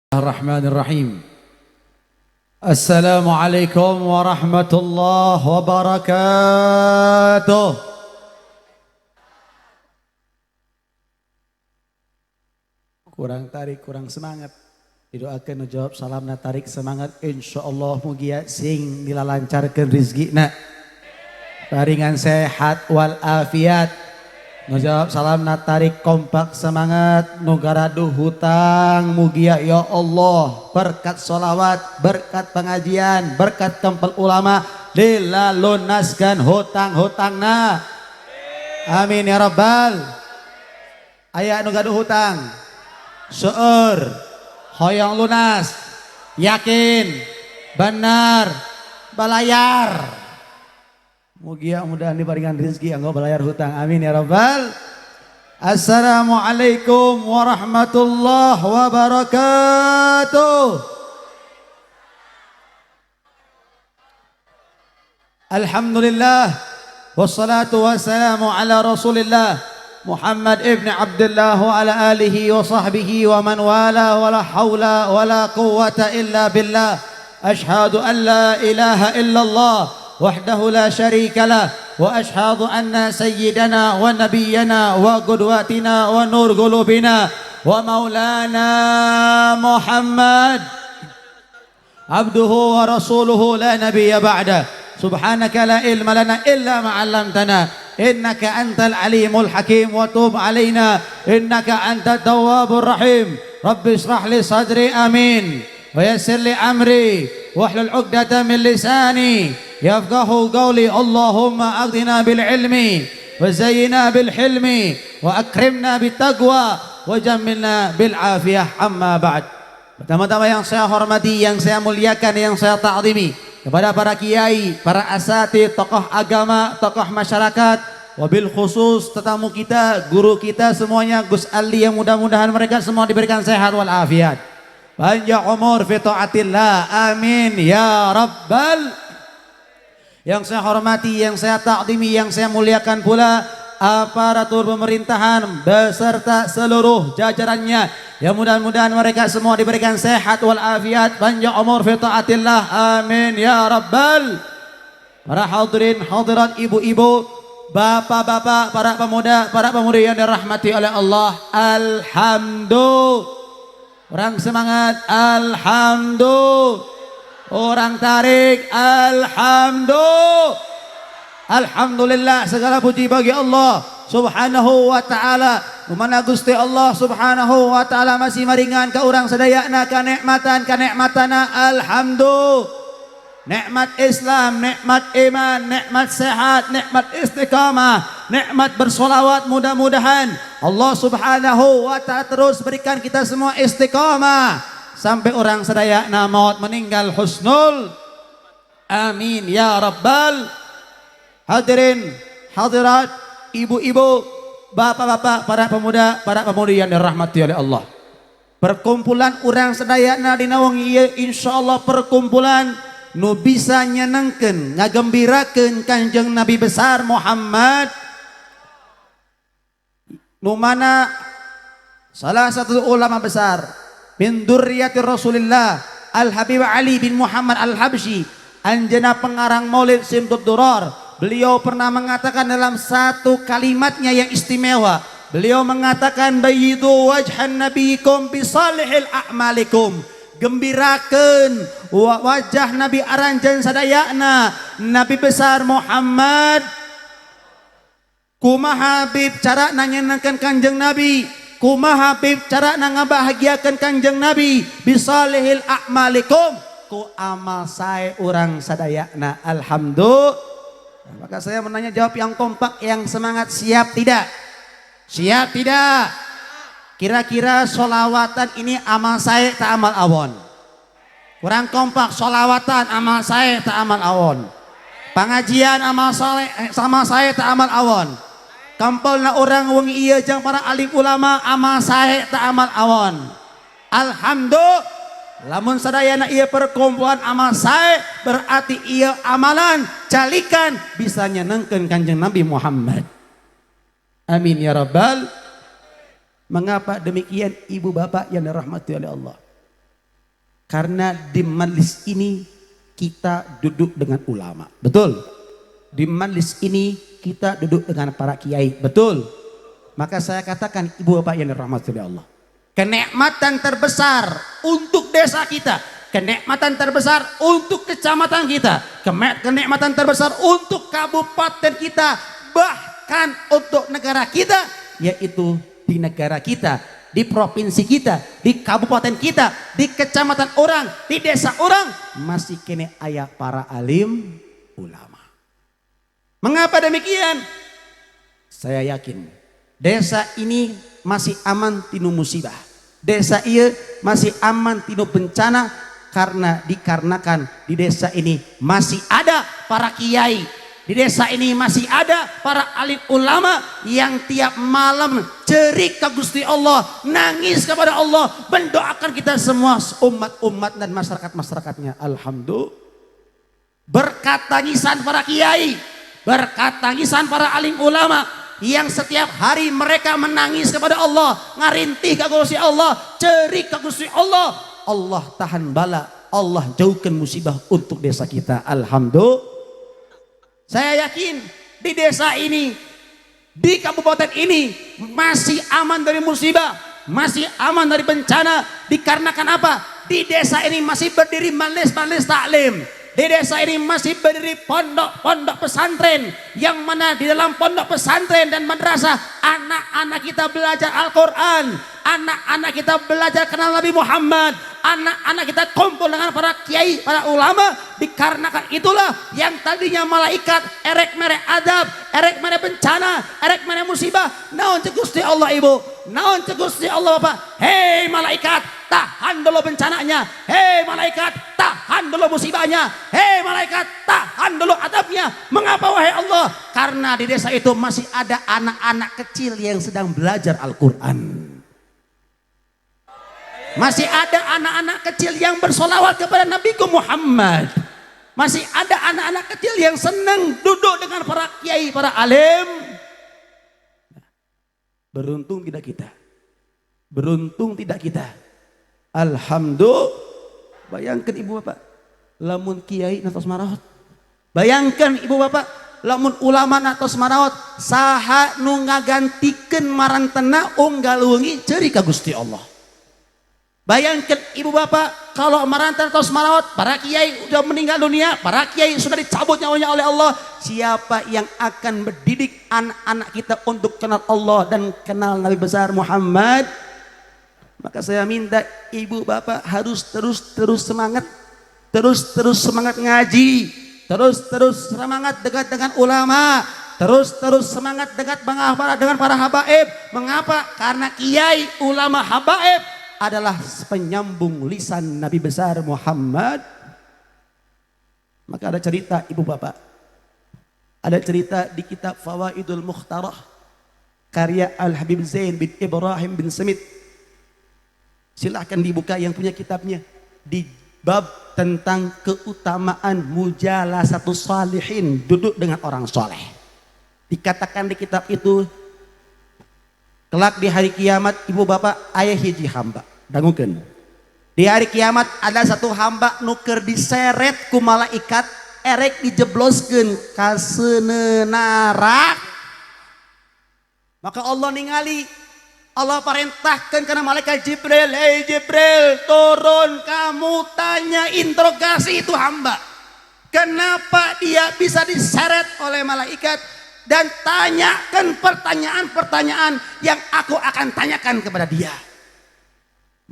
Bismillahirrahmanirrahim. Assalamualaikum warahmatullahi wabarakatuh. Kurang tarik, kurang semangat. Didoakan jawab salam na tarik semangat. Insyaallah mugia sing dilalancarkeun rizqina. Paringan sehat wal afiat. Ngejawab salam natarik kompak semangat nugaradu hutang mugia ya Allah berkat solawat berkat pengajian berkat kempel ulama dilalunaskan hutang-hutangna amin ya rabbal aya nugadu hutang seueur hoyong lunas yakin benar balayar mugia mudahan diberikan rezeki anggo balayar hutang amin ya rabbal. Assalamualaikum warahmatullahi wabarakatuh. Alhamdulillah wassalatu wassalamu ala rasulillah Muhammad ibn Abdullah wa ala alihi wa sahbihi wa man wala wa la hawla wa la quwwata illa billah. Ashhadu an la ilaha illallah وحده لا شريك له وأشهد أن سيدنا ونبينا وقدوتنا ونور قلوبنا ومولانا محمد عبده ورسوله لا نبي بعده سبحانك لا علم لنا إلا ما علمتنا إنك أنت العليم الحكيم وتوب علينا إنك أنت التواب الرحيم رب اشرح لي صدري آمين ويسر لي أمري واحلل عقدة من لساني يفقه قولي اللهم أغننا بالعلم وزينا بالحلم وأكرمنا بالتقوى وجملنا بالعافية أما بعد. Pertama-tama yang saya hormati, yang saya muliakan, yang saya ta'zimi kepada para kiai, para asatidz, tokoh agama, tokoh masyarakat, wabil khusus tetamu kita, guru kita semuanya Gus Ali yang mudah-mudahan mereka semua diberikan sehat wal afiat. Panjang umur fi taatillah. Amin ya rabbal. Yang saya hormati, yang saya takdimi, yang saya muliakan pula aparatur pemerintahan beserta seluruh jajarannya. Ya mudah-mudahan mereka semua diberikan sehat wal afiat, panjang umur fi taatillah. Amin ya rabbal. Para hadirin hadirat, ibu-ibu, bapak-bapak, para pemuda, para pemudi yang dirahmati oleh Allah. Alhamdulillah. Orang semangat alhamdulillah. Orang tarik alhamdulillah. Alhamdulillah, segala puji bagi Allah subhanahu wa ta'ala. Mana Gusti Allah subhanahu wa ta'ala masih meringan ke orang sedayana kanikmatana alhamdulillah. Nikmat Islam, nikmat iman, nikmat sehat, nikmat istiqamah, nikmat bersolawat. Mudah-mudahan Allah subhanahu wa ta'ala terus berikan kita semua istiqamah sampai orang sedayana maut meninggal husnul amin ya rabbal. Hadirin hadirat, ibu-ibu, bapak-bapak, para pemuda, para pemudi yang dirahmati oleh Allah, perkumpulan orang sedayana di nawang ieu insyaallah perkumpulan nu bisa nyenengkeun ngagembirakeun Kanjeng Nabi besar Muhammad, nu mana salah satu ulama besar min dzurriyyati Rasulillah Al-Habib Ali bin Muhammad Al-Habsyi, anjeunna pengarang Maulid Simtud Durar. Beliau pernah mengatakan dalam satu kalimatnya yang istimewa, beliau mengatakan bayyidu wajhan nabiyikum bisalihil a'malikum, gembirakeun wajah Nabi aranjeun sadayana Nabi besar Muhammad. Kumaha Habib cara nanyenengkeun Kanjeng Nabi, kumaha Habib cara ngabahagiakeun Kanjeng Nabi bisalihil a'malikum, ku amal sae urang sadayana alhamdulillah. Maka saya menanya jawab yang kompak, yang semangat. Siap tidak? Siap tidak? Kira-kira solawatan ini amal saya tak amal awon? Kurang kompak. Solawatan amal saya tak amal awon. Pengajian amal sama saya tak amal awon. Kampelna orang wong iya jang para alim ulama amal saya tak amal awon. Alhamdulillah. Lamun sadayana ieu perkumpulan amal sae berarti ieu amalan calikan bisa nyenengkeun Kanjeng Nabi Muhammad. Amin ya rabbal. Mengapa demikian ibu bapak yang dirahmati oleh Allah? Karena di majelis ini kita duduk dengan ulama. Betul? Di majelis ini kita duduk dengan para kiai. Betul? Maka saya katakan ibu bapak yang dirahmati oleh Allah, kenikmatan terbesar untuk desa kita, kenikmatan terbesar untuk kecamatan kita, kenikmatan terbesar untuk kabupaten kita, bahkan untuk negara kita, yaitu di negara kita, di provinsi kita, di kabupaten kita, di kecamatan orang, di desa orang, masih kene aya para alim ulama. Mengapa demikian? Saya yakin desa ini masih aman tinu musibah. Desa iya masih aman tinu bencana karena dikarenakan di desa ini masih ada para kiai. Di desa ini masih ada para alim ulama yang tiap malam cerik ke Gusti Allah, nangis kepada Allah, mendoakan kita semua umat-umat dan masyarakat-masyarakatnya. Alhamdulillah. Berkat tangisan para kiai, berkat tangisan para alim ulama yang setiap hari mereka menangis kepada Allah, ngarintih ke Gusti Allah, cerik ke Gusti Allah, Allah tahan bala, Allah jauhkan musibah untuk desa kita. Alhamdulillah. Saya yakin di desa ini, di kabupaten ini masih aman dari musibah, masih aman dari bencana. Dikarenakan apa? Di desa ini masih berdiri majelis-majelis taklim. Di desa ini masih berdiri pondok-pondok pesantren, yang mana di dalam pondok pesantren dan madrasah anak-anak kita belajar Al-Quran, anak-anak kita belajar kenal Nabi Muhammad, anak-anak kita kumpul dengan para kiai, para ulama. Dikarenakan itulah yang tadinya malaikat erek mere adab, erek mere bencana, erek mere musibah, naon cek Gusti Allah ibu, naon cek Gusti Allah bapak, hei malaikat tahan dulu bencananya, hei malaikat tahan dulu musibahnya, hei malaikat tahan dulu adabnya. Mengapa wahai Allah? Karena di desa itu masih ada anak-anak kecil yang sedang belajar Al-Quran. Masih ada anak-anak kecil yang bersolawat kepada Nabi Muhammad. Masih ada anak-anak kecil yang senang duduk dengan para kiai, para alim. Beruntung tidak kita. Beruntung tidak kita. Alhamdulillah. Bayangkan ibu bapak, lamun kiai natos marawat. Bayangkan ibu bapak, lamun ulama natos marawat, saha nu ngagantikeun marantena unggal wengi ceuri ka Gusti Allah. Bayangkan ibu bapak, kalau marantena natos marawat, para kiai sudah meninggal dunia, para kiai sudah dicabut nyawanya oleh Allah. Siapa yang akan mendidik anak-anak kita untuk kenal Allah dan kenal Nabi besar Muhammad? Maka saya minta ibu bapak harus terus semangat, terus semangat ngaji, terus semangat dekat dengan ulama, terus semangat dekat dengan para habaib. Mengapa? Karena kiai, ulama, habaib adalah penyambung lisan Nabi besar Muhammad. Maka ada cerita ibu bapak, ada cerita di kitab Fawaidul Mukhtarah karya Al-Habib Zain bin Ibrahim bin Smith. Silahkan dibuka yang punya kitabnya, di bab tentang keutamaan mujalasatus salihin, duduk dengan orang soleh. Dikatakan di kitab itu, kelak di hari kiamat ibu bapak ayah hiji hamba dangukeun. Di hari kiamat ada satu hamba nuker diseret ku malaikat, erek dijebloskeun ka seuneunarak. Maka Allah ningali, Allah perintahkan karena malaikat Jibril, hei Jibril turun kamu tanya interogasi itu hamba. Kenapa dia bisa diseret oleh malaikat, dan tanyakan pertanyaan-pertanyaan yang aku akan tanyakan kepada dia.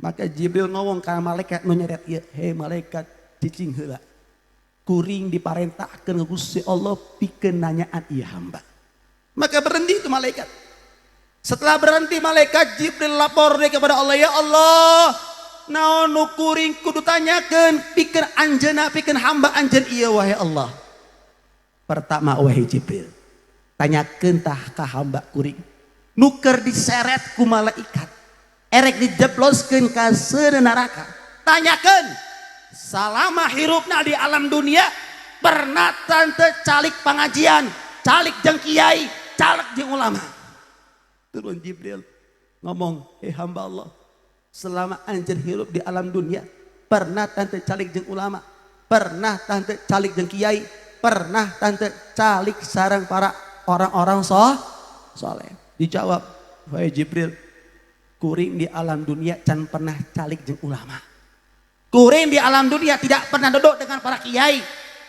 Maka Jibril ngomong karena malaikat nu nyeret ieu, hei malaikat cicing heula. Kuring diparentahkeun ku Gusti Allah pikeun nanyaan ieu hamba. Maka berhenti itu malaikat. Setelah berhenti malaikat Jibril lapor kepada Allah, ya Allah, naon nu kuring kudu tanyakeun pikeun anjeunna, pikeun hamba anjeun ieu wahai Allah. Pertama wahai Jibril, tanyakeun tah ka hamba kuring nuker diseret ku malaikat, erek dijebloskeun ka seuneu neraka. Tanyakeun salama hirupna di alam dunia pernah tante calik pengajian, calik jeung kiai, calik jeung ulama. Turun Jibril ngomong, hamba Allah, selama anjir hidup di alam dunia pernah tante calik jeung ulama, pernah tante calik jeung kiai, pernah tante calik sareng para orang-orang soleh. Dijawab, wahai Jibril, kuring di alam dunia can pernah calik jeung ulama. Kuring di alam dunia tidak pernah duduk dengan para kiai.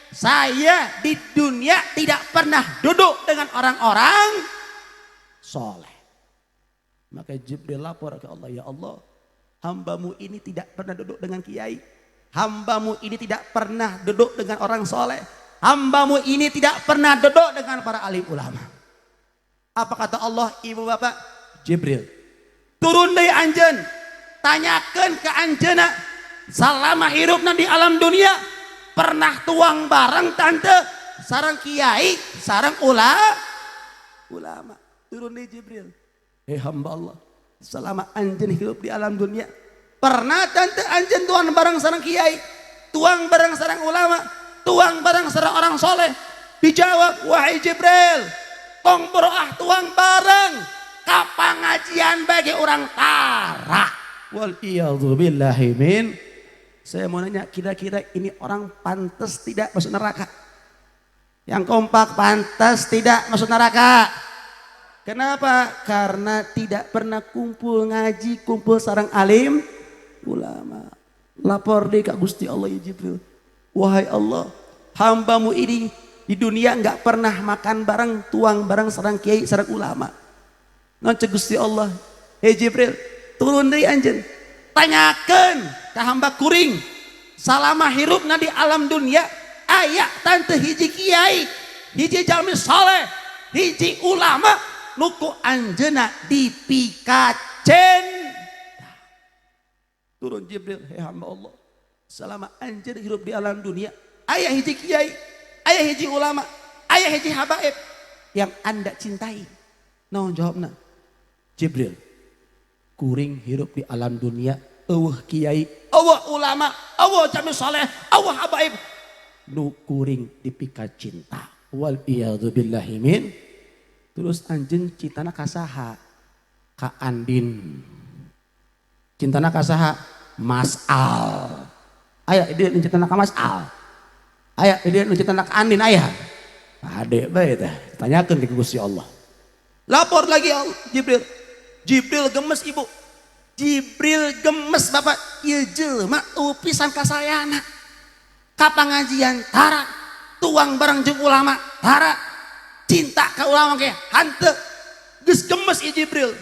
Saya di dunia tidak pernah duduk dengan orang-orang soleh. Maka Jibril lapor ke Allah, ya Allah, hambamu ini tidak pernah duduk dengan kiai. Hambamu ini tidak pernah duduk dengan orang soleh. Hambamu ini tidak pernah duduk dengan para alim ulama. Apa kata Allah, ibu bapak? Jibril, turun dari anjen, tanyakan ke anjena, selama hidupna di alam dunia pernah tuang bareng tante sarang kiai sarang ulama. Turun dari Jibril, hamba Allah, selama anjen hidup di alam dunia pernah tante anjen tuang bareng sarang kiai, tuang bareng sarang ulama, tuang bareng sarang orang soleh? Dijawab, wahai Jibril, tong beroah tuang bareng kapangajian bagi orang tara. Wal iyadzubillahi min. Saya mau nanya, kira-kira ini orang pantas tidak masuk neraka? Yang kompak pantas tidak masuk neraka. Kenapa? Karena tidak pernah kumpul ngaji, kumpul sarang alim ulama. Lapor deh Kak Gusti Allah ya Jibril, wahai Allah, hambamu ini di dunia nggak pernah makan bareng, tuang bareng sarang kiai, sarang ulama. Nonce Gusti Allah, Jibril, turun dari anjen, tanyakan ke hamba kuring, salama hirupna di alam dunia ayak tante hiji kiai, hiji jalmi soleh, hiji ulama nuku anjena dipikacen. Turun Jibril, hamba Allah, selama anjen hirup di alam dunia ayah hiji kiai, ayah hiji ulama, ayah hiji habaib yang anda cintai. Nah jawabna Jibril, kuring hirup di alam dunia eueuh kiai, eueuh ulama, eueuh jami saleh, eueuh habaib nu kuring dipika cinta. Wal iyadzubillahi min. Terus anjeun cintana ka saha? Ka Andin. Cintana ka saha? Mas Al. Aya dia nu cintana ka Mas Al. Aya dia nu cintana ka Andin aya. Ade bae teh, tanyakeun ke Gusti Allah. Lapor lagi Jibril. Jibril gemes ibu. Jibril gemes bapak, ieu jelema upisan kasayana. Ka pangajian tara, tuang bareng jeung ulama tara, cinta ka ulama ge hanteu. Geus gemes ieu Jibril.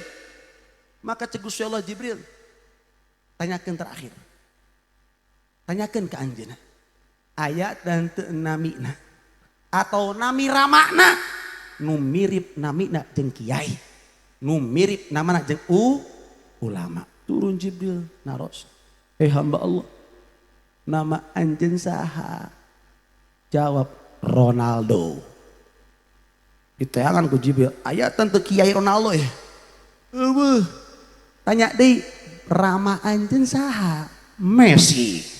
Maka cek Gusti Allah, Jibril, tanyakeun terakhir. Tanyakeun ka anjeunna. Aya dan teu namina atau nami ramakna nu mirip namina jeung kiai, nu mirip namana jeung ulama. Turun Jibril naros, hamba Allah, nama anjeun saha? Jawab, Ronaldo. Diteangan ku Jibril, aya tante kiai Ronaldo ya? Eueuh. Tanya deui, rama anjeun saha? Messi.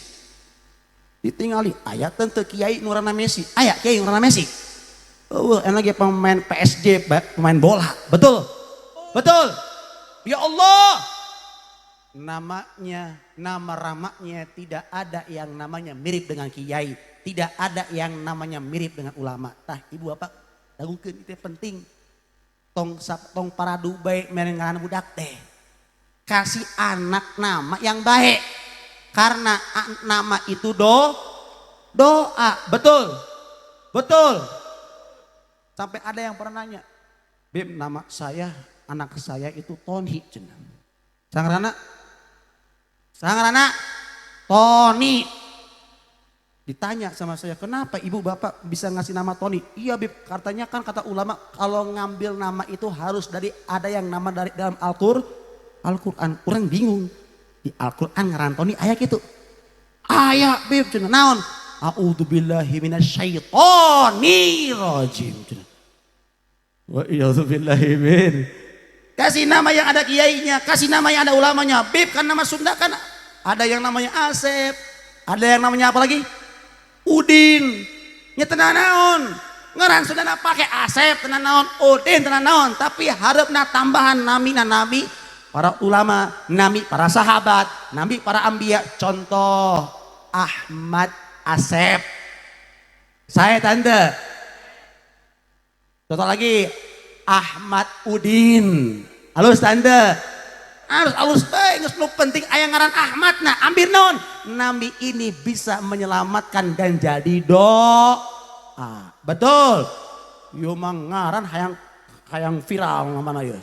Ditingali, aya tante kiai nu ranna Messi? Aya kiai nu ranna Messi? Eueuh, enak ge pemain PSG, pemain bola. Betul? Betul. Ya Allah, namanya, nama ramaknya tidak ada yang namanya mirip dengan kiai, tidak ada yang namanya mirip dengan ulama. Tah ibu bapak, dagukeun itu penting. Tong para dubai merengan budak teh, kasih anak nama yang baik, karena nama itu doa. Betul, betul. Sampai ada yang pernah nanya, Bim, nama saya, anak saya itu Tony cenah. Sangarana Tony. Ditanya sama saya, kenapa ibu bapak bisa ngasih nama Tony? Iya Bib, katanya kan kata ulama kalau ngambil nama itu harus dari ada yang nama dari dalam Al-Quran. Orang bingung, di Al-Quran ngaran Tony aya gitu. Aya Bib, cenah naon? A'udzubillahi minasyaitonir rajim. Wa iyadzubillahi min. Kasih nama yang ada kiainya, kasih nama yang ada ulamanya. Bib kan nama Sunda kan ada yang namanya Asep, ada yang namanya apa lagi? Udin. Nya tenan naon? Ngaran Sundana pake Asep tenan naon, Udin tenan naon, tapi harapna tambahan namina nabi para ulama, nami para sahabat, nami para ambiya. Contoh Ahmad Asep. Saya tanda. Contoh lagi Ahmad Udin. Halus tanda. Halus baik, nggak penting aya ngaran Ahmad. Nah, ambil non. Nami ini bisa menyelamatkan dan jadi doa. Betul. Yo ngaran hayang viral mana ya.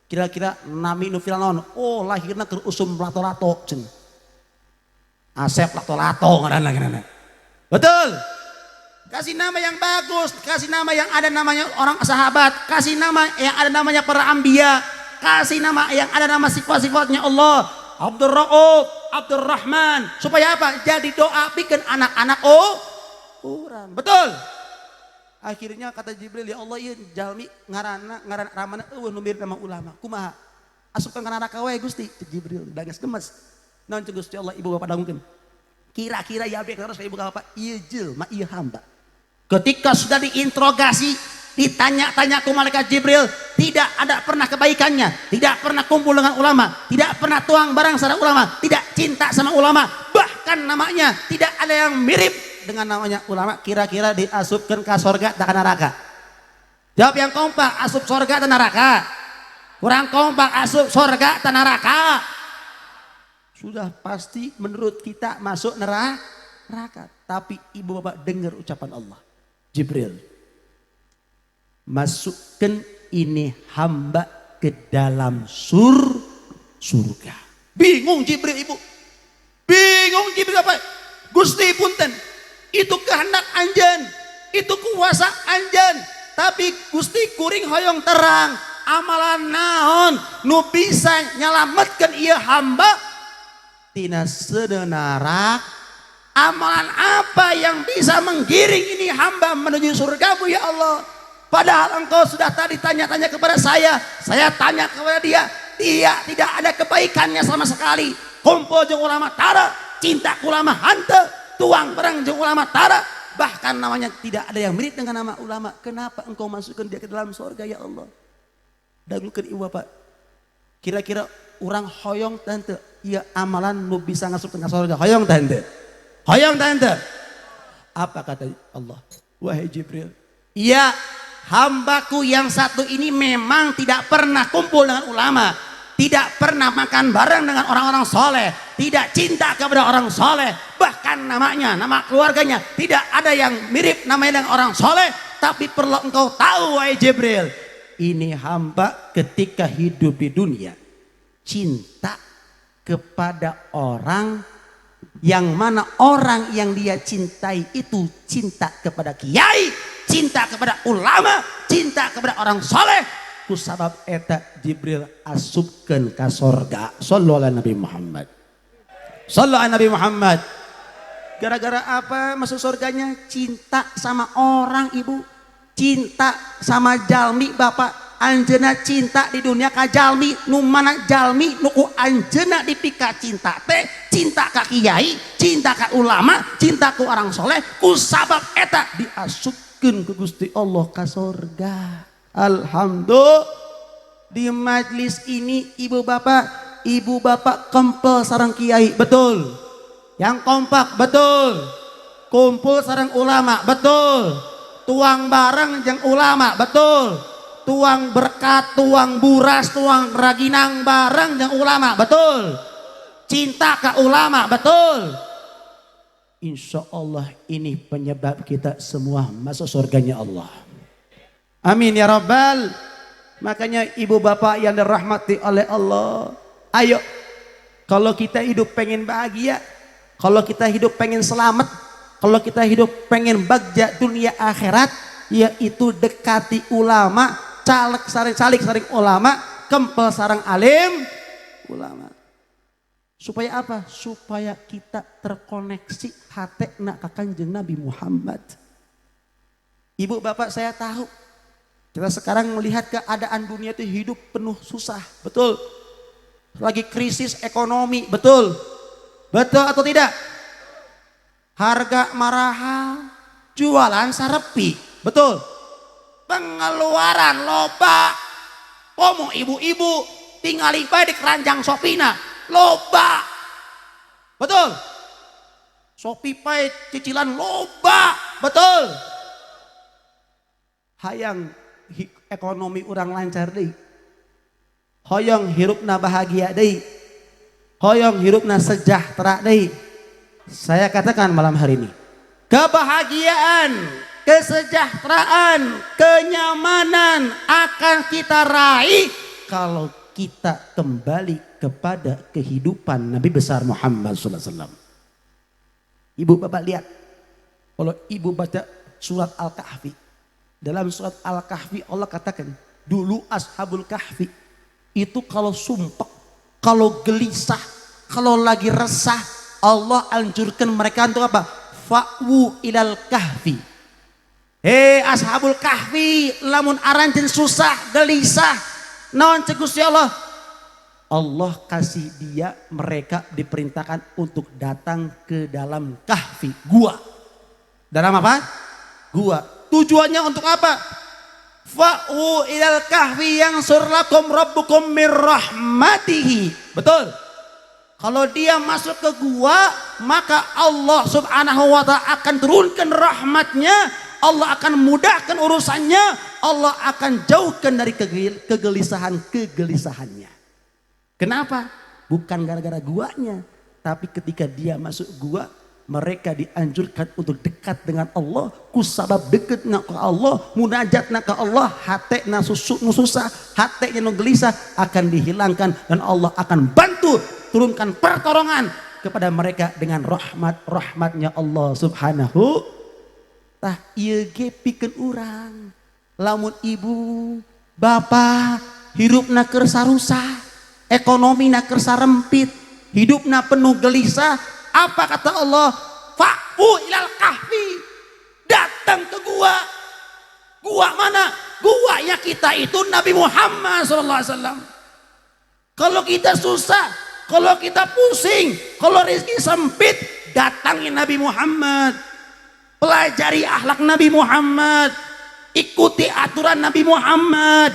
Kira-kira nami nu viral non. Oh, lahirna keur usum lato-lato cen. Asep lato-lato ngaranna. Betul. Kasih nama yang bagus, kasih nama yang ada namanya orang sahabat, kasih nama yang ada namanya para ambiya, kasih nama yang ada nama sifat-sifatnya Allah. Abdur Rauf, Abdur Rahman, supaya apa? Jadi doa bikin anak-anak orang. Betul. Akhirnya kata Jibril, ya Allah ieu jalmi ngaran ramana nu mirip nama ulama. Kumaha? Asupkan ka neraka wae Gusti. Jibril danges gemes. Naon ceuk Gusti Allah ibu bapak dangukeun. Kira-kira ya bek terus ibu bapak ieu jelema ieu hamba. Ketika sudah diinterogasi, ditanya-tanya ke malaikat Jibril, tidak ada pernah kebaikannya, tidak pernah kumpul dengan ulama, tidak pernah tuang barang sama ulama, tidak cinta sama ulama, bahkan namanya tidak ada yang mirip dengan namanya ulama. Kira-kira diasupkan ke surga atau neraka? Jawab yang kompak, asup surga atau neraka? Kurang kompak, asup surga atau neraka? Sudah pasti menurut kita masuk neraka. Tapi ibu bapak dengar ucapan Allah. Jibril, masukkan ini hamba ke dalam surga. Bingung Jibril ibu. Bingung Jibril apa? Gusti punten, itu kehendak anjen, itu kuasa anjen. Tapi Gusti kuring hoyong terang, amalan naon nu bisa nyelamatkan ieu hamba tina sedenara. Amalan apa yang bisa menggiring ini hamba menuju surgamu ya Allah? Padahal engkau sudah tadi tanya-tanya kepada saya tanya kepada dia tidak ada kebaikannya sama sekali. Kumpul jeung ulama tara, cinta ulama hante, tuang barang jeung ulama tara, bahkan namanya tidak ada yang mirip dengan nama ulama. Kenapa engkau masukkan dia ke dalam surga ya Allah? Dangukeun ieu Bapak. Kira-kira orang hoyong tante, iya amalan nu bisa ngasupkeun ka surga. Hoyong tante. Hoyong tante. Apa kata Allah? Wahai Jibril, iya hambaku yang satu ini memang tidak pernah kumpul dengan ulama, tidak pernah makan bareng dengan orang-orang soleh, tidak cinta kepada orang soleh, bahkan namanya, nama keluarganya tidak ada yang mirip namanya dengan orang soleh. Tapi perlu engkau tahu wahai Jibril, ini hamba ketika hidup di dunia cinta kepada orang yang mana orang yang dia cintai itu cinta kepada kiai, cinta kepada ulama, cinta kepada orang soleh. Kusabab eta Jibril asupkeun ka sorga. Sallallahu alaihi Nabi Muhammad. Sallallahu alaihi Nabi Muhammad. Gara-gara apa masuk surganya? Cinta sama orang ibu, cinta sama jalmi bapak. Anjena cinta di dunia ka jalmi, nu mana jalmi nu ku anjena dipika cinta teh, cinta ka kiai, cinta ka ulama, cinta ku orang soleh, ku sabab eta diasupkeun ke Gusti Allah ka surga. Alhamdulillah di majlis ini ibu bapak kempel sareng kiai, betul. Yang kompak, betul. Kumpul sareng ulama, betul. Tuang bareng jeung ulama, betul. Tuang berkat, tuang buras, tuang raginang bareng yang ulama, betul. Cinta ke ulama, betul. Insya Allah ini penyebab kita semua masuk surganya Allah. Amin ya Rabbal. Makanya ibu bapak yang dirahmati oleh Allah, ayo kalau kita hidup pengen bahagia, kalau kita hidup pengen selamat, kalau kita hidup pengen bagja dunia akhirat, yaitu dekati ulama, calik saring ulama, kempel sarang alim ulama. Supaya apa? Supaya kita terkoneksi hatena ka Kanjeng Nabi Muhammad. Ibu bapak saya tahu, kita sekarang melihat keadaan dunia itu hidup penuh susah, betul. Lagi krisis ekonomi, betul. Betul atau tidak? Harga mahal, jualan sarepi, betul. Pengeluaran loba, komo ibu-ibu tingali bae di keranjang Shopee-na loba. Betul. Shopee pae cicilan loba. Betul. Hayang ekonomi orang lancar deui. Hoyong hirupna bahagia deui. Hoyong hirupna sejahtera deui. Saya katakan malam hari ini, kebahagiaan, kesejahteraan, kenyamanan akan kita raih kalau kita kembali kepada kehidupan Nabi besar Muhammad SAW. Ibu bapak lihat, kalau ibu baca surat Al-Kahfi, dalam surat Al-Kahfi Allah katakan, dulu ashabul kahfi itu kalau sumpek, kalau gelisah, kalau lagi resah, Allah anjurkan mereka untuk apa? Fa'wu ilal kahfi. Hei ashabul kahfi, lamun aranjen susah, gelisah, naon cek Gusti Allah? Allah kasih dia, mereka diperintahkan untuk datang ke dalam kahfi, gua. Dalam apa? Gua. Tujuannya untuk apa? Fa'wu ilal kahfi yang surlakum rabbukum mir rahmatihi. Betul. Kalau dia masuk ke gua, maka Allah subhanahu wa ta'ala akan turunkan rahmatnya, Allah akan mudahkan urusannya, Allah akan jauhkan dari kegelisahannya. Kenapa? Bukan gara-gara guanya, tapi ketika dia masuk gua, mereka dianjurkan untuk dekat dengan Allah, kusabab dekatnya ke Allah, munajatnya ke Allah, hatena susah, hatenya nu gelisah akan dihilangkan dan Allah akan bantu turunkan pertolongan kepada mereka dengan rahmatnya Allah subhanahu. Tah ieu ge pikeun urang lamun ibu bapak hirupna keur sarusah, ekonomina keur sarempit, hidupna penuh gelisah, apa kata Allah? Fa'u ilal kahfi, datang ke gua. Gua mana? Guanya kita itu Nabi Muhammad SAW. Kalau kita susah, kalau kita pusing, kalau rezeki sempit, datangi Nabi Muhammad. Pelajari akhlak Nabi Muhammad. Ikuti aturan Nabi Muhammad.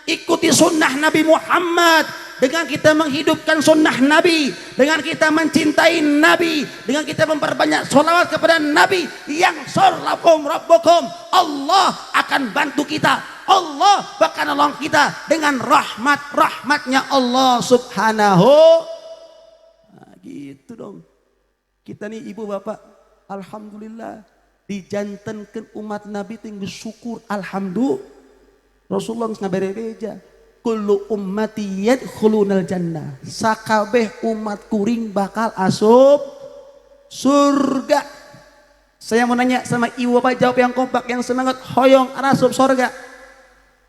Ikuti sunnah Nabi Muhammad. Dengan kita menghidupkan sunnah Nabi, dengan kita mencintai Nabi, dengan kita memperbanyak sholawat kepada Nabi, yang sorlakum rabbukum, Allah akan bantu kita, Allah bakal nolong kita dengan rahmatnya Allah subhanahu. Nah, gitu dong. Kita nih ibu bapak, alhamdulillah dijantankan umat Nabi tinggal syukur, alhamdulillah. Rasulullah ngabere beja, kullu ummati yadkhulunal jannah, sakabeh umat kuring bakal asup surga. Saya mau nanya sama ibu bapak, jawab yang kompak, yang semangat, hoyong asup surga.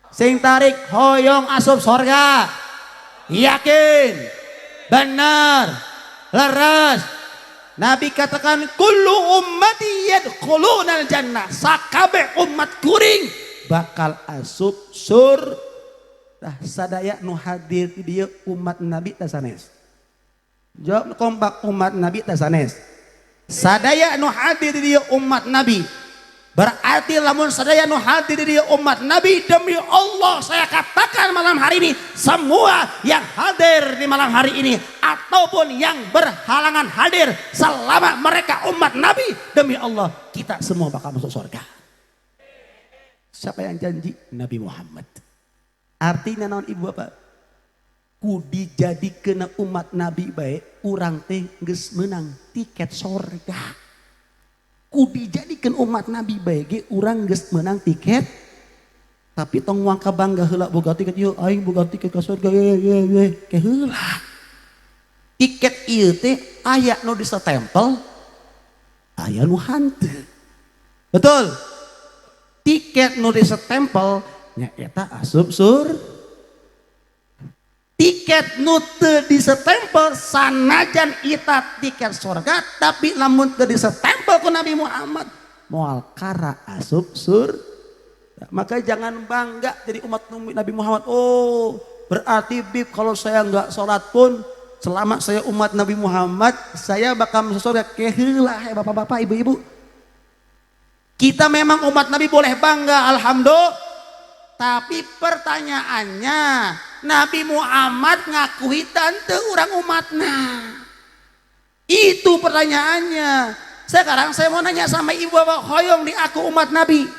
Sing tarik hoyong asup surga. Yakin? Benar? Leres? Nabi katakan kullu ummati yadkhulunal jannah, sakabeh umat kuring bakal asup surga. Nah, sadaya nu hadir di dia umat Nabi tasanes. Jawab kompak, umat Nabi tasanes. Sadaya nu hadir di dia umat Nabi. Berarti lamun sadaya nu hadir di dia umat Nabi, demi Allah saya katakan malam hari ini, semua yang hadir di malam hari ini ataupun yang berhalangan hadir selama mereka umat Nabi, demi Allah kita semua bakal masuk surga. Siapa yang janji? Nabi Muhammad. Artinya naon ibu bapak, ku dijadikeun umat Nabi bae urang teh geus meunang tiket sorga. Ku dijadikeun umat Nabi bae ge urang geus meunang tiket, tapi tong wangka bangga heula boga tiket ieu, aing boga tiket ka sorga ye ke heula. Tiket ieu teh aya nu disatempel, aya nu hanteu. Betul? Tiket nu disatempel eta asup sur. Tiket nu teu disetempel sanajan ita tiket surga, tapi lamun teu disetempel ku Nabi Muhammad moal kara asup sur. Maka jangan bangga jadi umat Nabi Muhammad. Oh, berarti bib kalau saya enggak sholat pun selama saya umat Nabi Muhammad saya bakal masuk surga. Keheula he bapak-bapak, ibu-ibu. Kita memang umat Nabi boleh bangga, alhamdulillah. Tapi pertanyaannya, Nabi Muhammad ngakui tante orang umatna. Itu pertanyaannya. Sekarang saya mau nanya sama ibu bapak, hoyong di aku umat Nabi.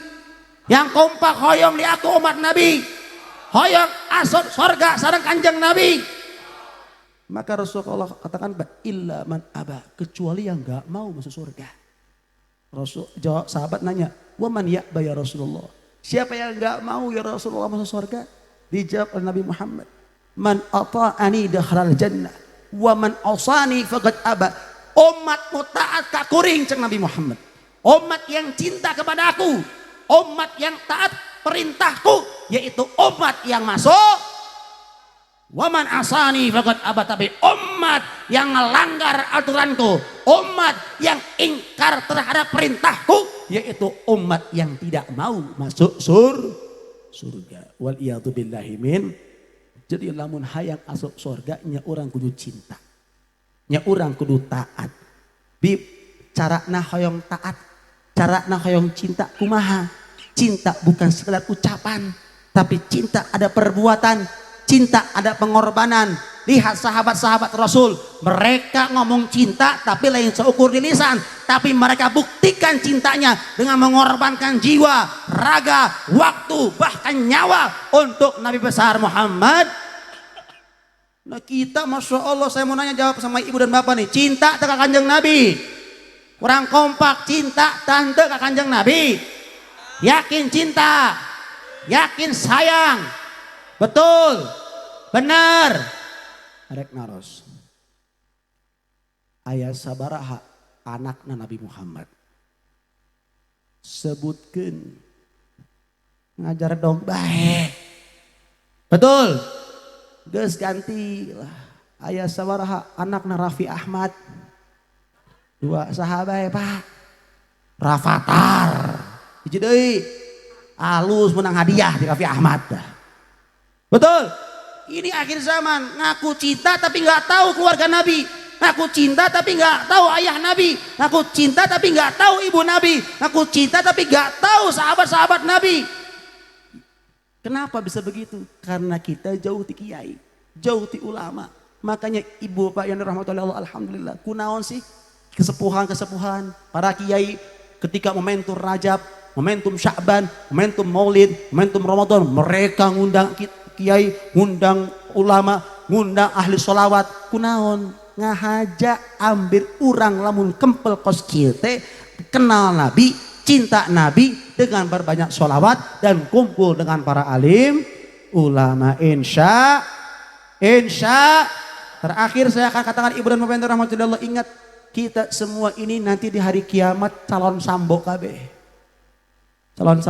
Yang kompak hoyong di aku umat Nabi. Hoyong asot sorga sareng kanjeng Nabi. Maka Rasulullah katakan, illa man aba, kecuali yang enggak mau masuk surga. Rasul jawab, sahabat nanya, wa man ya'ba ya Rasulullah. Siapa yang enggak mau ya Rasulullah masuk surga? Dijawab oleh Nabi Muhammad, man ata'ani dakhalal jannah wa man asani faqad aba. Umatmu taat ka kuring ceng Nabi Muhammad. Umat yang cinta kepada aku, umat yang taat perintahku, yaitu umat yang masuk. Waman asani faqad aba, tapi umat yang melanggar aturanku, umat yang ingkar terhadap perintahku, yaitu umat yang tidak mau masuk surga. Wal iyadu billahi min. Jadi lamun hayang masuk surga nya orang kudu cinta, nya orang kudu taat. Bi carana hoyong taat, carana hoyong cinta kumaha? Cinta bukan sekedar ucapan, tapi cinta ada perbuatan, cinta ada pengorbanan. Lihat sahabat-sahabat Rasul, mereka ngomong cinta tapi lain seukur di lisan, tapi mereka buktikan cintanya dengan mengorbankan jiwa, raga, waktu, bahkan nyawa untuk Nabi besar Muhammad. Nah kita Masya Allah, saya mau nanya jawab sama ibu dan bapak nih, cinta ke kanjeng Nabi? Kurang kompak, cinta tante ke kanjeng Nabi? Yakin cinta, yakin sayang, betul, benar. Arek naros ayah sabaraha anakna Nabi Muhammad sebutkan ngajar dong baik, betul. Geus ganti lah ayah sabaraha anakna Raffi Ahmad, dua sahabat pak Rafathar hiji deui alus menang hadiah di Raffi Ahmad, betul. Ini akhir zaman, ngaku cinta tapi nggak tahu keluarga Nabi, ngaku cinta tapi nggak tahu ayah Nabi, ngaku cinta tapi nggak tahu ibu Nabi, ngaku cinta tapi nggak tahu sahabat-sahabat Nabi. Kenapa bisa begitu? Karena kita jauh ti kiai, jauh ti ulama. Makanya ibu bapak yang dirahmati Allah, alhamdulillah, kunaon sih kesepuhan-kesepuhan para kiai ketika momentum Rajab, momentum Sya'ban, momentum Maulid, momentum Ramadan, mereka ngundang kiai, ngundang ulama, ngundang ahli sholawat, kunaon ngahaja ambil urang lamun kempel kos kieu teh kenal Nabi, cinta Nabi dengan berbanyak sholawat dan kumpul dengan para alim ulama. Insya terakhir saya akan katakan ibu dan bapak yang dirahmati Allah, ingat kita semua ini nanti di hari kiamat calon sambo kabeh, calon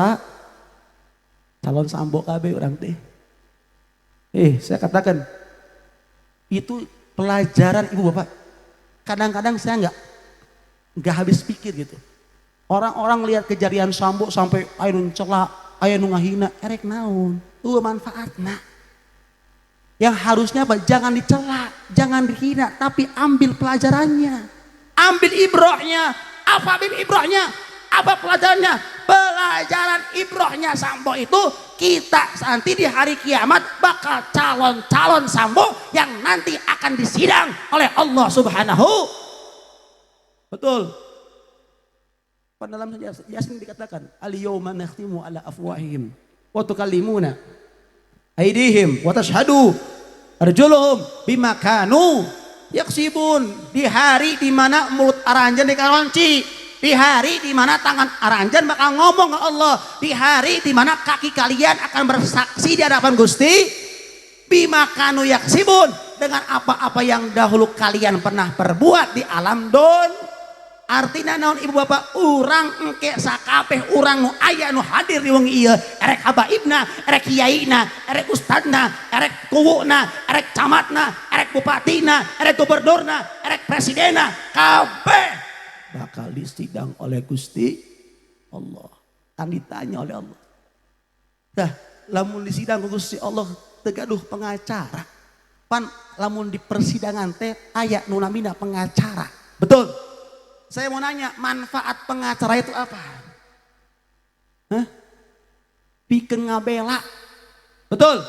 sambo kabeh orang teh. Saya katakan itu pelajaran ibu bapak. Kadang-kadang saya nggak habis pikir gitu. Orang-orang lihat kejadian sambo sampai aya nu celak, aya nu ngahina, erek naon? Manfaatna. Yang harusnya apa? Jangan dicela, jangan dihina, tapi ambil pelajarannya, ambil ibrohnya. Apa ambil ibrohnya? Apa pelajarannya? Pelajaran ibrohnya sambo itu kita nanti di hari kiamat bakal calon-calon sambo yang nanti akan disidang oleh Allah Subhanahu. Betul. Pada dalam Yasin dikatakan al-yawma nakhtimu ala afwahihim wa tukallimuna aydihim wa tashhadu arjuluhum bima kanu yaksibun. Di hari di mana mulut aranjeun dikalonci, di hari di mana tangan aranjeun bakal ngomong ke Allah, di hari di mana kaki kalian akan bersaksi di hadapan Gusti bima kanu yaksibun, dengan apa-apa yang dahulu kalian pernah perbuat di alam don. Artinya naon ibu bapak, urang engke sakabeh urang nu aya nu hadir di wengi ieu, erek habaibna, erek kiyaina, erek ustadna, erek kuwuna, erek camatna, erek bupatina, erek gubernurna, erek presidenna, kabeh bakal disidang oleh Gusti Allah. Kan ditanya oleh Allah. Dah, lamun disidang ku Gusti Allah tegaduh pengacara. Pan lamun di persidangan teh aya nu namina pengacara. Betul. Saya mau nanya, manfaat pengacara itu apa? Pikeun ngabela. Betul.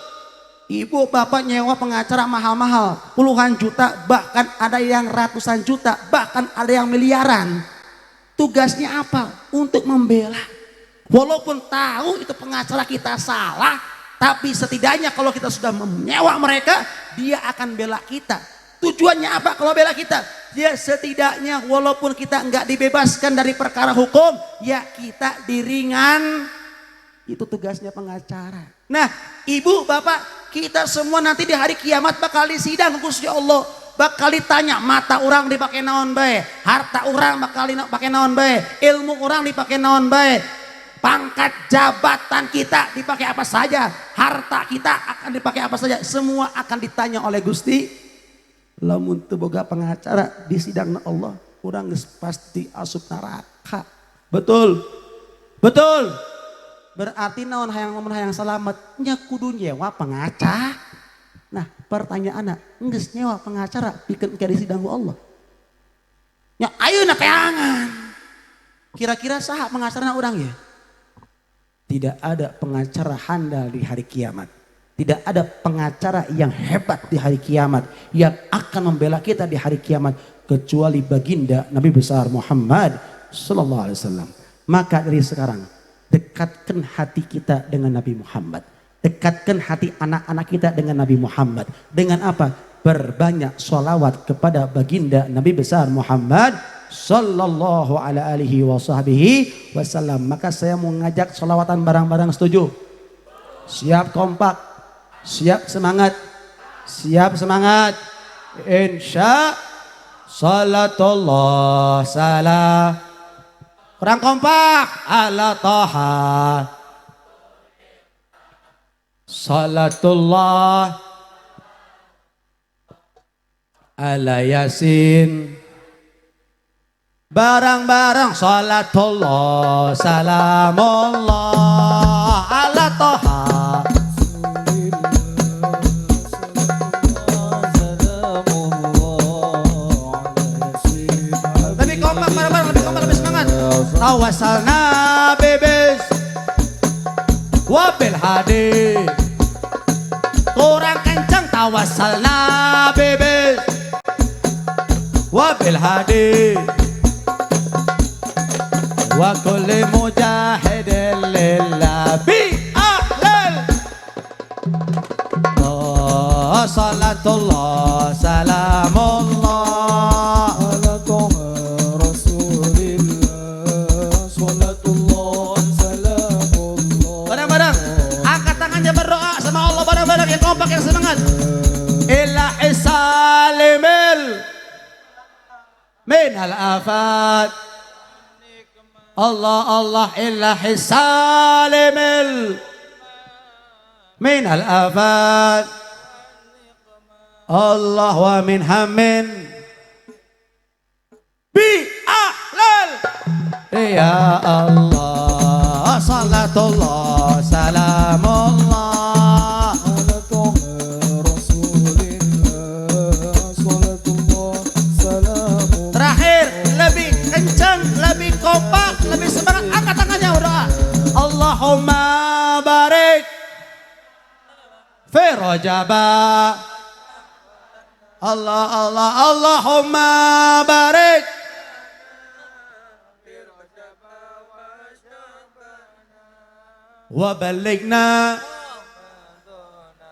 Ibu bapak nyewa pengacara mahal-mahal, puluhan juta, bahkan ada yang ratusan juta, bahkan ada yang miliaran. Tugasnya apa? Untuk membela. Walaupun tahu itu pengacara kita salah, tapi setidaknya kalau kita sudah menyewa mereka, dia akan bela kita. Tujuannya apa kalau bela kita? Ya setidaknya walaupun kita enggak dibebaskan dari perkara hukum, ya kita diringan. Itu tugasnya pengacara. Nah, ibu, bapak, kita semua nanti di hari kiamat bakal disidang Gusti Allah. Bakal ditanya mata orang dipakai naon bae, harta orang bakal dipakai naon bae, ilmu orang dipakai naon bae, pangkat jabatan kita dipakai apa saja, harta kita akan dipakai apa saja, semua akan ditanya oleh Gusti. Lamun teu boga pengacara di sidang Allah, urang geus pasti asup neraka. Betul. Betul. Berarti naon hayang selamat nya kudu nyewa pengacara. Nah, pertanyaanna, geus nyewa pengacara pikeun ke di sidang Allah. Nya ayeuna teangan. Kira-kira saha pengacarana urang ya? Tidak ada pengacara handal di hari kiamat. Tidak ada pengacara yang hebat di hari kiamat yang akan membela kita di hari kiamat kecuali baginda Nabi besar Muhammad sallallahu alaihi wasallam. Maka dari sekarang dekatkan hati kita dengan Nabi Muhammad. Dekatkan hati anak-anak kita dengan Nabi Muhammad. Dengan apa? Berbanyak sholawat kepada baginda Nabi besar Muhammad sallallahu alaihi wasallam. Maka saya mau ngajak sholawatan bareng-bareng, setuju? Siap kompak? Siap semangat? Siap semangat? Insya salatullah salam. Kurang kompak. Ala toha salatullah ala yasin. Barang-barang salatullah salamullah ala toha. Lebih kompak bareng-bareng, lebih kompak, lebih semangat. Tawasalna bebes wabil hadi. Kurang kencang. Tawasalna bebes wabil hadi wa kulli mujahidin lillah bi ahlil. Salatullah salamullah ala toha rasulillah. Salatullah salamullah. Bareng-bareng angkat tangannya berdoa sama Allah, bareng-bareng yang kompak, yang semangat. Ilahi salimil min al-afat. Allah Allah ilahi salimil min al-afat. Allah wa min hamin bi ahlal. Ya Allah salatullah salamullah ala toha rasulillah. Salatullah salamullah. Terakhir, lebih kencang, lebih kompak, lebih semangat. Angkat tangannya berdoa. Allahumma barik fi rajaba. Allah Allah Allahumma barik wa balighna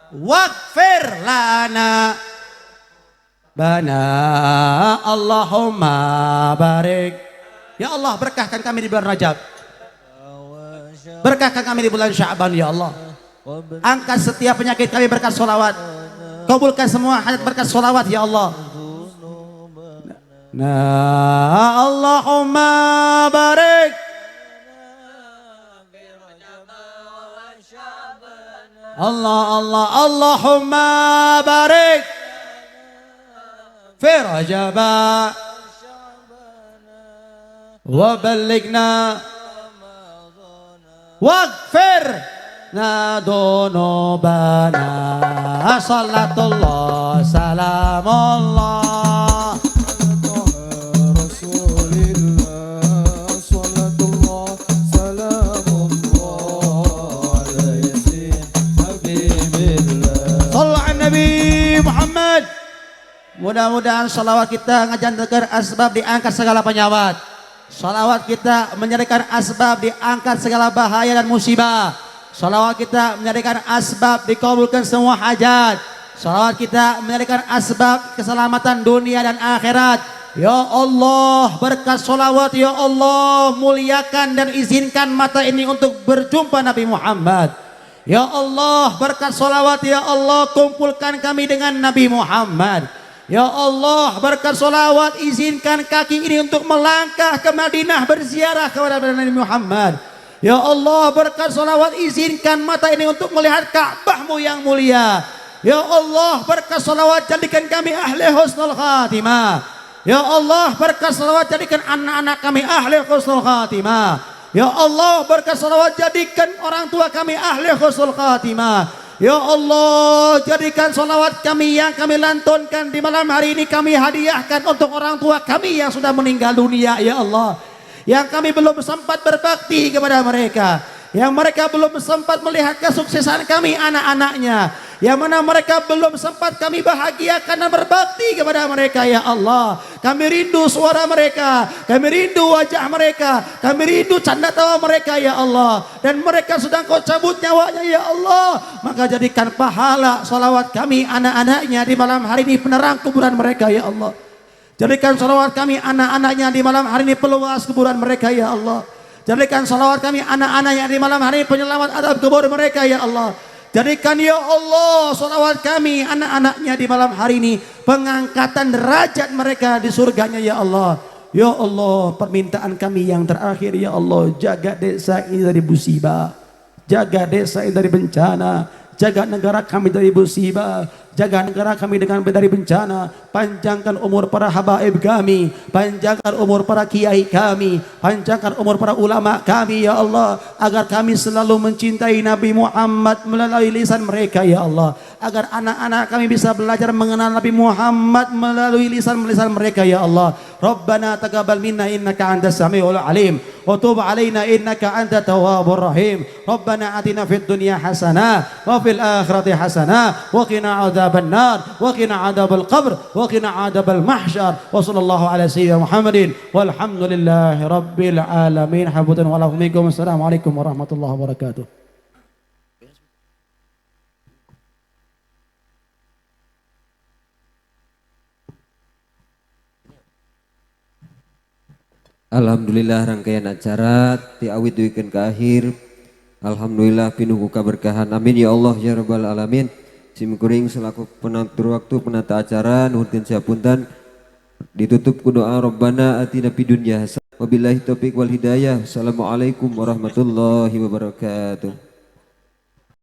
waghfir lana bana. Allahumma barik. Ya Allah, berkahkan kami di bulan Rajab, berkahkan kami di bulan Sya'ban. Ya Allah, angkat setiap penyakit kami berkat sholawat. Kabulkan semua hajat berkat sholawat ya Allah. Nah, Allahumma barik Allah Allah Allahumma barik fi rajaba wa balighna waghfir nadunubana. Salatullah salamullah rasulillah. Salatullah salamullah ala yasin habibillah. Mudah-mudahan salawat kita ngajantekeun asbab diangkat segala penyawat. Salawat kita menjadikan asbab diangkat segala bahaya dan musibah. Salawat kita menjadikan asbab dikabulkan semua hajat. Salawat kita menjadikan asbab keselamatan dunia dan akhirat. Ya Allah, berkat salawat ya Allah, muliakan dan izinkan mata ini untuk berjumpa Nabi Muhammad. Ya Allah, berkat salawat ya Allah, kumpulkan kami dengan Nabi Muhammad. Ya Allah, berkat salawat izinkan kaki ini untuk melangkah ke Madinah berziarah kepada Nabi Muhammad. Ya Allah, berkat salawat izinkan mata ini untuk melihat Ka'bahmu yang mulia. Ya Allah, berkat salawat jadikan kami ahli husnul khatimah. Ya Allah, berkat salawat jadikan anak-anak kami ahli husnul khatimah. Ya Allah, berkat salawat jadikan orang tua kami ahli husnul khatimah. Ya Allah, jadikan salawat kami yang kami lantunkan di malam hari ini kami hadiahkan untuk orang tua kami yang sudah meninggal dunia ya Allah. Yang kami belum sempat berbakti kepada mereka. Yang mereka belum sempat melihat kesuksesan kami anak-anaknya. Yang mana mereka belum sempat kami bahagiakan dan berbakti kepada mereka ya Allah. Kami rindu suara mereka, kami rindu wajah mereka, kami rindu canda tawa mereka ya Allah. Dan mereka sedang kau cabut nyawanya ya Allah. Maka jadikan pahala salawat kami anak-anaknya di malam hari ini penerang kuburan mereka ya Allah. Jadikan salawat kami anak-anaknya di malam hari ini peluas kuburan mereka ya Allah. Jadikan salawat kami anak-anaknya di malam hari ini penyelamat adab kubur mereka ya Allah. Jadikan ya Allah salawat kami anak-anaknya di malam hari ini pengangkatan derajat mereka di surganya ya Allah. Ya Allah, permintaan kami yang terakhir ya Allah, jaga desa ini dari musibah, jaga desa ini dari bencana, jaga negara kami dari musibah, jaga negara kami dari bencana. Panjangkan umur para habaib kami, panjangkan umur para kiai kami, panjangkan umur para ulama kami ya Allah, agar kami selalu mencintai Nabi Muhammad melalui lisan mereka ya Allah, agar anak-anak kami bisa belajar mengenal Nabi Muhammad melalui lisan-lisan mereka ya Allah. Rabbana taqabbal minna innaka antas samiul alim wa tub alaina innaka antat tawwabur rahim. Rabbana atina fid dunya hasanah wa fil akhirati hasanah wa qina adzabannar wa qina adzabal qabr wa qina adzabal mahsyar. Wa sallallahu ala sayyidina Muhammadin walhamdulillahi rabbil alamin. Habutan wa lahum minkum. Assalamualaikum warahmatullahi wabarakatuh. Alhamdulillah rangkaian acara tiawit duikeun ka akhir. Alhamdulillah pinuh keberkahan. Amin ya Allah ya rabbal alamin. Simkuring selaku penatur waktu penata acara nuhun sapunten ditutup ku doa Rabbana atina fid dunya hasanah wabillahi taufiq wal hidayah. Assalamualaikum warahmatullahi wabarakatuh.